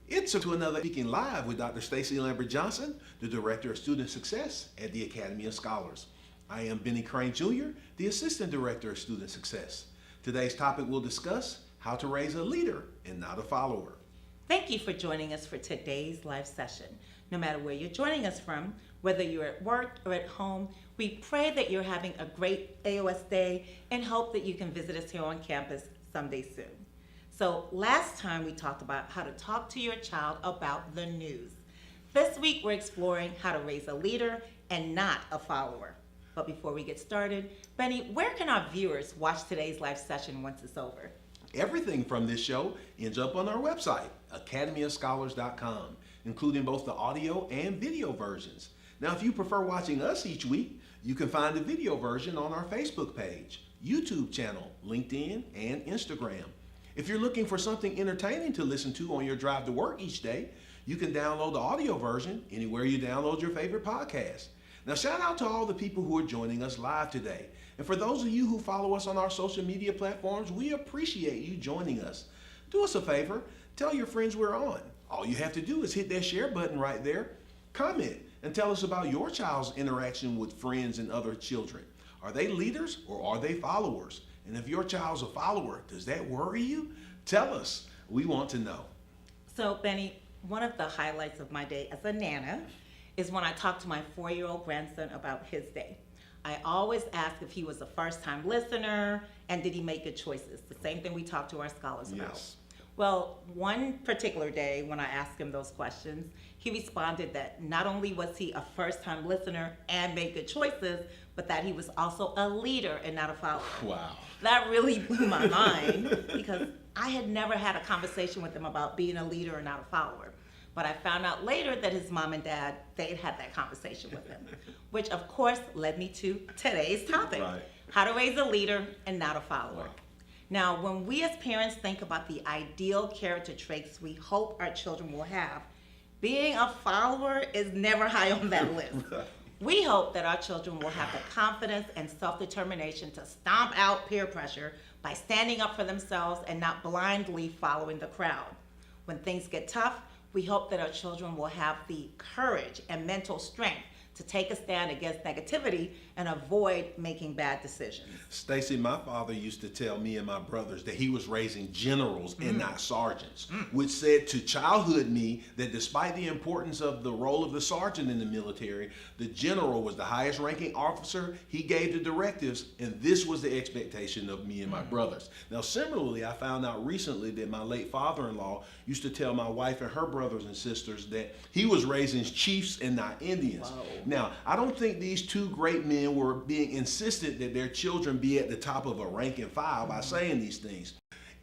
It's to another Speaking Live with Dr. Stacy Lambert-Johnson, the Director of Student Success at the Academy of Scholars. I am Benny Crane Jr., the Assistant Director of Student Success. Today's topic will discuss how to raise a leader and not a follower. Thank you for joining us for today's live session. No matter where you're joining us from, whether you're at work or at home, we pray that you're having a great AOS day and hope that you can visit us here on campus someday soon. So last time we talked about how to talk to your child about the news. This week we're exploring how to raise a leader and not a follower. But before we get started, Benny, where can our viewers watch today's live session once it's over? Everything from this show ends up on our website, academyofscholars.com, including both the audio and video versions. Now, if you prefer watching us each week, you can find the video version on our Facebook page, YouTube channel, LinkedIn, and Instagram. If you're looking for something entertaining to listen to on your drive to work each day, you can download the audio version anywhere you download your favorite podcast. Now, shout out to all the people who are joining us live today. And for those of you who follow us on our social media platforms, we appreciate you joining us. Do us a favor, tell your friends we're on. All you have to do is hit that share button right there, comment, and tell us about your child's interaction with friends and other children. Are they leaders or are they followers? And if your child's a follower, does that worry you? Tell us. We want to know. So, Benny, one of the highlights of my day as a Nana is when I talk to my 4-year-old grandson about his day. I always ask if he was a first-time listener and did he make good choices? The same thing we talk to our scholars about. Yes. Well, one particular day when I asked him those questions, he responded that not only was he a first-time listener and made good choices, but that he was also a leader and not a follower. Wow. That really blew my mind because I had never had a conversation with him about being a leader and not a follower. But I found out later that his mom and dad, they had that conversation with him, which of course led me to today's topic, Right. How to raise a leader and not a follower. Wow. Now, when we as parents think about the ideal character traits we hope our children will have, being a follower is never high on that list. We hope that our children will have the confidence and self-determination to stomp out peer pressure by standing up for themselves and not blindly following the crowd. When things get tough, we hope that our children will have the courage and mental strength to take a stand against negativity and avoid making bad decisions. Stacy, my father used to tell me and my brothers that he was raising generals and not sergeants, which said to childhood me that despite the importance of the role of the sergeant in the military, the general was the highest ranking officer. He gave the directives, and this was the expectation of me and my brothers. Now, similarly, I found out recently that my late father-in-law used to tell my wife and her brothers and sisters that he was raising chiefs and not Indians. Wow. Now, I don't think these two great men were being insistent that their children be at the top of a rank and file by saying these things.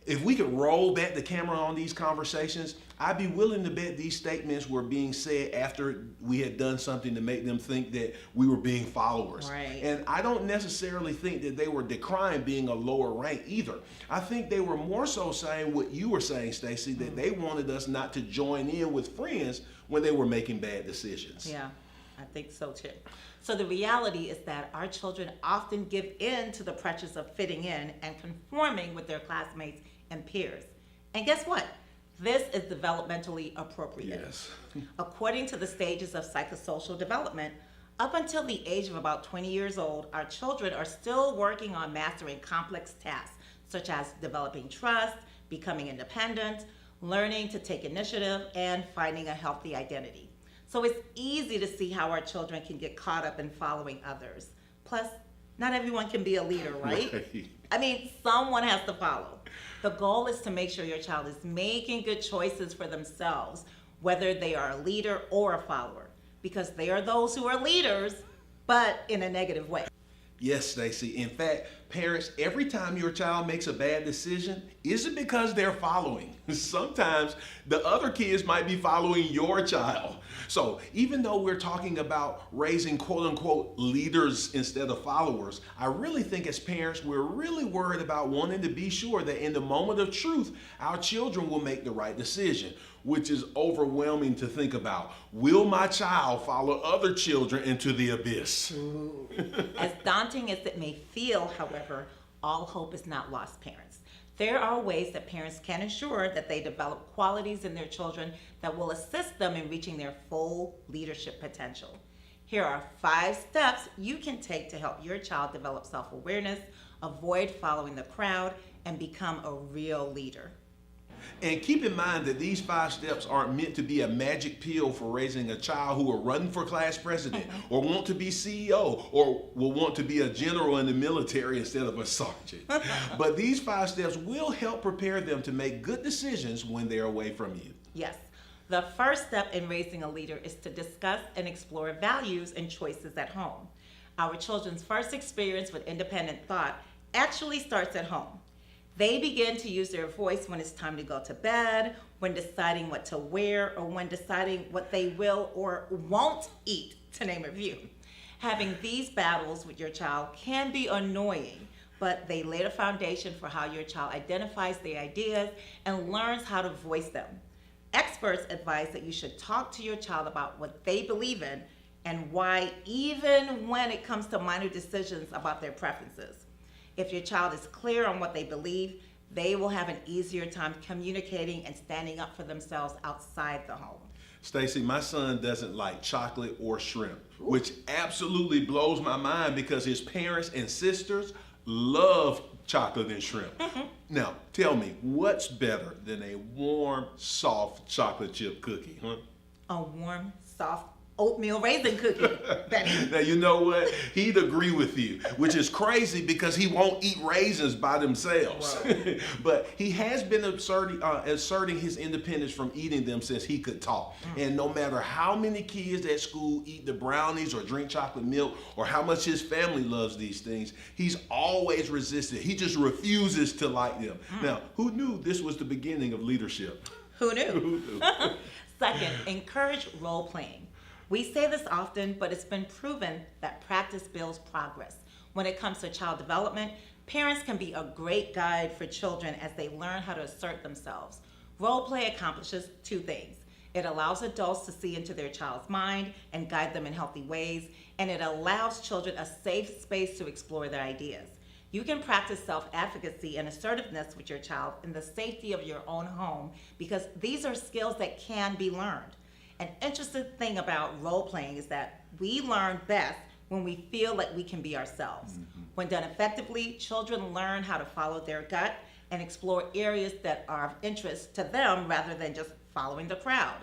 If we could roll back the camera on these conversations, I'd be willing to bet these statements were being said after we had done something to make them think that we were being followers. Right. And I don't necessarily think that they were decrying being a lower rank either. I think they were more so saying what you were saying, Stacy, that they wanted us not to join in with friends when they were making bad decisions. Yeah, I think so too. So the reality is that our children often give in to the pressures of fitting in and conforming with their classmates and peers. And guess what? This is developmentally appropriate. Yes. According to the stages of psychosocial development, up until the age of about 20 years old, our children are still working on mastering complex tasks, such as developing trust, becoming independent, learning to take initiative, and finding a healthy identity. So it's easy to see how our children can get caught up in following others. Plus, not everyone can be a leader, right? Right. I mean, someone has to follow. The goal is to make sure your child is making good choices for themselves, whether they are a leader or a follower, because they are those who are leaders, but in a negative way. Yes, Stacy. In fact, Parents, every time your child makes a bad decision, isn't because they're following. Sometimes the other kids might be following your child. So even though we're talking about raising quote unquote leaders instead of followers, I really think as parents, we're really worried about wanting to be sure that in the moment of truth, our children will make the right decision, which is overwhelming to think about. Will my child follow other children into the abyss? As daunting as it may feel, however, all hope is not lost, parents. There are ways that parents can ensure that they develop qualities in their children that will assist them in reaching their full leadership potential. Here are 5 steps you can take to help your child develop self-awareness, avoid following the crowd, and become a real leader. And keep in mind that these 5 steps aren't meant to be a magic pill for raising a child who will run for class president or want to be CEO or will want to be a general in the military instead of a sergeant. But these 5 steps will help prepare them to make good decisions when they're away from you. Yes. The first step in raising a leader is to discuss and explore values and choices at home. Our children's first experience with independent thought actually starts at home. They begin to use their voice when it's time to go to bed, when deciding what to wear, or when deciding what they will or won't eat, to name a few. Having these battles with your child can be annoying, but they lay the foundation for how your child identifies their ideas and learns how to voice them. Experts advise that you should talk to your child about what they believe in and why, even when it comes to minor decisions about their preferences. If your child is clear on what they believe, they will have an easier time communicating and standing up for themselves outside the home. Stacy, my son doesn't like chocolate or shrimp, which absolutely blows my mind because his parents and sisters love chocolate and shrimp. Now, tell me, what's better than a warm, soft chocolate chip cookie, huh? A warm, soft oatmeal raisin cookie, Benny. Now, you know what? He'd agree with you, which is crazy because he won't eat raisins by themselves. But he has been asserting his independence from eating them since he could talk. And no matter how many kids at school eat the brownies or drink chocolate milk or how much his family loves these things, he's always resisted. He just refuses to like them. Now, who knew this was the beginning of leadership? Who knew? Second, encourage role playing. We say this often, but it's been proven that practice builds progress. When it comes to child development, parents can be a great guide for children as they learn how to assert themselves. Role play accomplishes 2 things. It allows adults to see into their child's mind and guide them in healthy ways, and it allows children a safe space to explore their ideas. You can practice self-advocacy and assertiveness with your child in the safety of your own home because these are skills that can be learned. An interesting thing about role playing is that we learn best when we feel like we can be ourselves. When done effectively, children learn how to follow their gut and explore areas that are of interest to them rather than just following the crowd.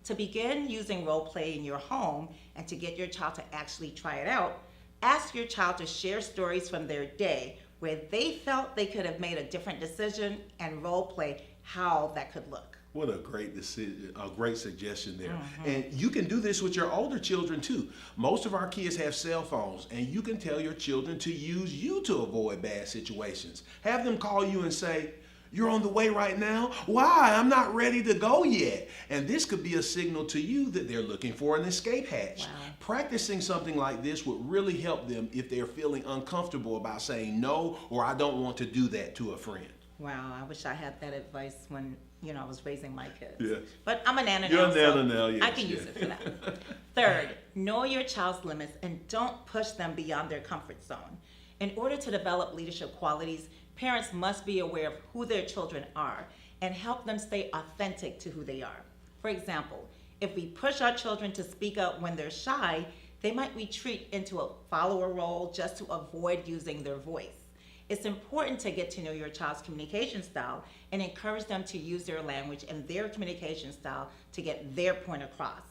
To begin using role play in your home and to get your child to actually try it out, ask your child to share stories from their day where they felt they could have made a different decision and role play how that could look. What a great decision, a great suggestion there. And you can do this with your older children too. Most of our kids have cell phones, and you can tell your children to use you to avoid bad situations. Have them call you and say, "You're on the way right now? Why? I'm not ready to go yet." And this could be a signal to you that they're looking for an escape hatch. Wow. Practicing something like this would really help them if they're feeling uncomfortable about saying no or "I don't want to do that" to a friend. Wow, I wish I had that advice when I was raising my kids. Yeah. But I'm a nana now. You're a nana so now, yes, I can use it for that. Third, know your child's limits and don't push them beyond their comfort zone. In order to develop leadership qualities, parents must be aware of who their children are and help them stay authentic to who they are. For example, if we push our children to speak up when they're shy, they might retreat into a follower role just to avoid using their voice. It's important to get to know your child's communication style and encourage them to use their language and their communication style to get their point across.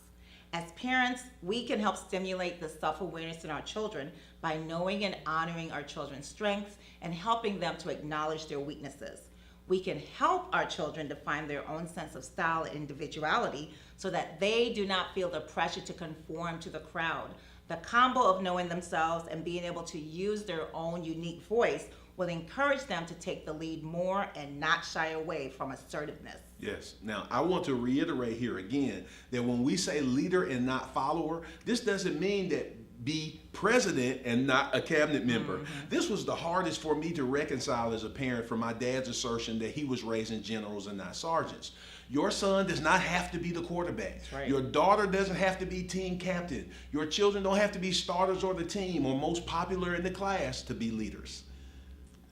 As parents, we can help stimulate the self-awareness in our children by knowing and honoring our children's strengths and helping them to acknowledge their weaknesses. We can help our children define their own sense of style and individuality so that they do not feel the pressure to conform to the crowd. The combo of knowing themselves and being able to use their own unique voice will encourage them to take the lead more and not shy away from assertiveness. Yes. Now, I want to reiterate here again that when we say leader and not follower, this doesn't mean that be president and not a cabinet member. This was the hardest for me to reconcile as a parent from my dad's assertion that he was raising generals and not sergeants. Your son does not have to be the quarterback. Right. Your daughter doesn't have to be team captain. Your children don't have to be starters or the team or most popular in the class to be leaders.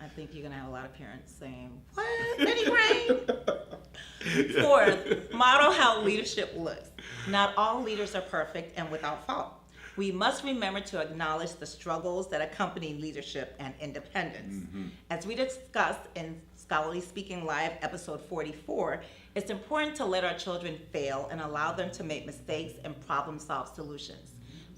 I think you're gonna have a lot of parents saying, "What? Any brain?" Fourth, model how leadership looks. Not all leaders are perfect and without fault. We must remember to acknowledge the struggles that accompany leadership and independence. As we discussed in Scholarly Speaking Live, episode 44, it's important to let our children fail and allow them to make mistakes and problem-solve solutions.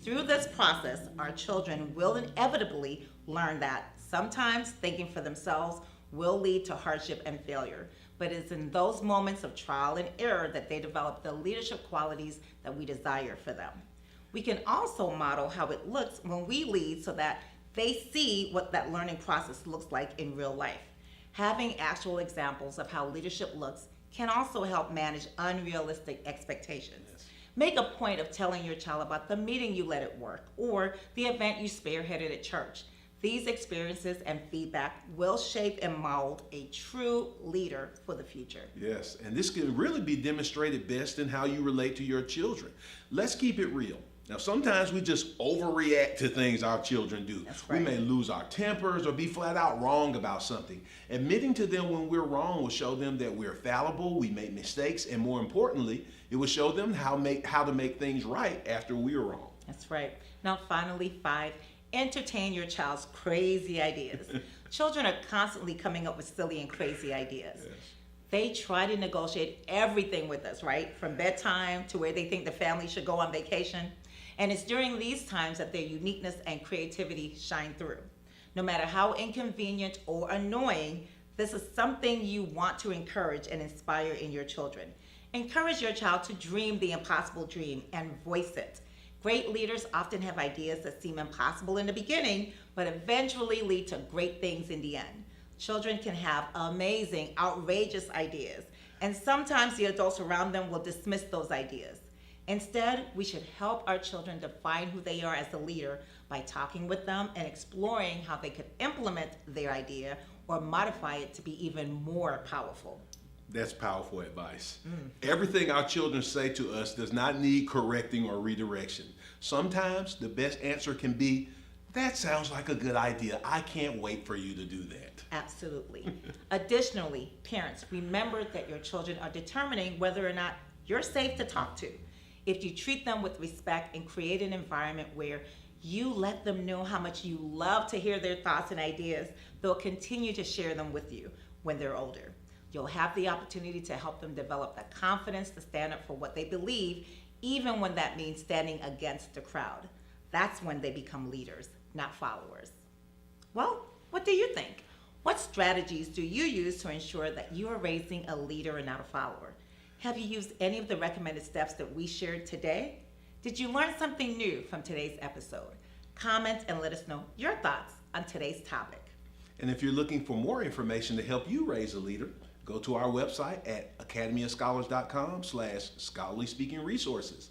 Through this process, our children will inevitably learn that sometimes thinking for themselves will lead to hardship and failure, but it's in those moments of trial and error that they develop the leadership qualities that we desire for them. We can also model how it looks when we lead so that they see what that learning process looks like in real life. Having actual examples of how leadership looks can also help manage unrealistic expectations. Yes. Make a point of telling your child about the meeting you led at work or the event you spearheaded at church. These experiences and feedback will shape and mold a true leader for the future. Yes, and this can really be demonstrated best in how you relate to your children. Let's keep it real. Now, sometimes we just overreact to things our children do. That's right. We may lose our tempers or be flat out wrong about something. Admitting to them when we're wrong will show them that we're fallible, we make mistakes, and more importantly, it will show them how to make things right after we're wrong. That's right. Now, finally, 5, entertain your child's crazy ideas. Children are constantly coming up with silly and crazy ideas. Yes. They try to negotiate everything with us, right? From bedtime to where they think the family should go on vacation. And it's during these times that their uniqueness and creativity shine through. No matter how inconvenient or annoying, this is something you want to encourage and inspire in your children. Encourage your child to dream the impossible dream and voice it. Great leaders often have ideas that seem impossible in the beginning, but eventually lead to great things in the end. Children can have amazing, outrageous ideas, and sometimes the adults around them will dismiss those ideas. Instead, we should help our children define who they are as a leader by talking with them and exploring how they could implement their idea or modify it to be even more powerful. That's powerful advice. Everything our children say to us does not need correcting or redirection. Sometimes the best answer can be, "That sounds like a good idea. I can't wait for you to do that." Absolutely. Additionally, parents, remember that your children are determining whether or not you're safe to talk to. If you treat them with respect and create an environment where you let them know how much you love to hear their thoughts and ideas, they'll continue to share them with you when they're older. You'll have the opportunity to help them develop the confidence to stand up for what they believe, even when that means standing against the crowd. That's when they become leaders, not followers. Well, what do you think? What strategies do you use to ensure that you are raising a leader and not a follower? Have you used any of the recommended steps that we shared today? Did you learn something new from today's episode? Comment and let us know your thoughts on today's topic. And if you're looking for more information to help you raise a leader, go to our website at academyofscholars.com/scholarly speaking resources.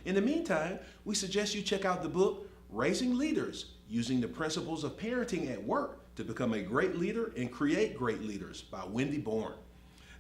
In the meantime, we suggest you check out the book, Raising Leaders, Using the Principles of Parenting at Work to Become a Great Leader and Create Great Leaders by Wendy Bourne.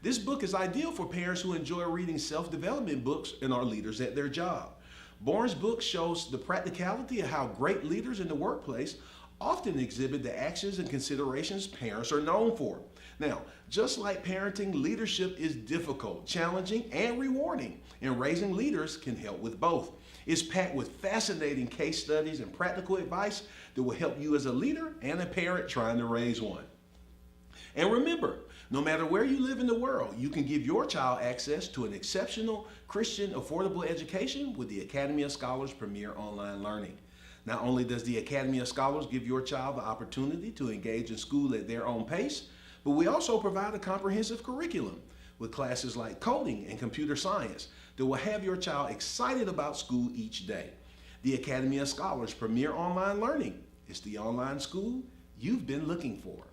This book is ideal for parents who enjoy reading self-development books and are leaders at their job. Bourne's book shows the practicality of how great leaders in the workplace often exhibit the actions and considerations parents are known for. Now, just like parenting, leadership is difficult, challenging, and rewarding, and raising leaders can help with both. It's packed with fascinating case studies and practical advice that will help you as a leader and a parent trying to raise one. And remember, no matter where you live in the world, you can give your child access to an exceptional Christian affordable education with the Academy of Scholars Premier Online Learning. Not only does the Academy of Scholars give your child the opportunity to engage in school at their own pace, but we also provide a comprehensive curriculum with classes like coding and computer science that will have your child excited about school each day. The Academy of Scholars Premier Online Learning is the online school you've been looking for.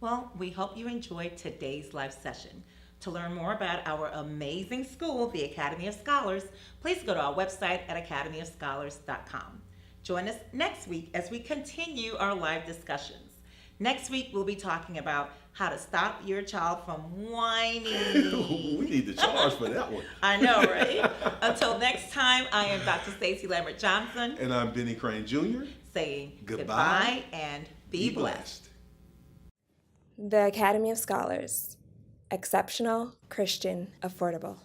Well, we hope you enjoyed today's live session. To learn more about our amazing school, the Academy of Scholars, please go to our website at academyofscholars.com. Join us next week as we continue our live discussions. Next week, we'll be talking about how to stop your child from whining. We need to charge for that one. I know, right? Until next time, I am Dr. Stacy Lambert-Johnson. And I'm Benny Crane Jr. Saying Goodbye and be blessed. The Academy of Scholars. Exceptional, Christian, affordable.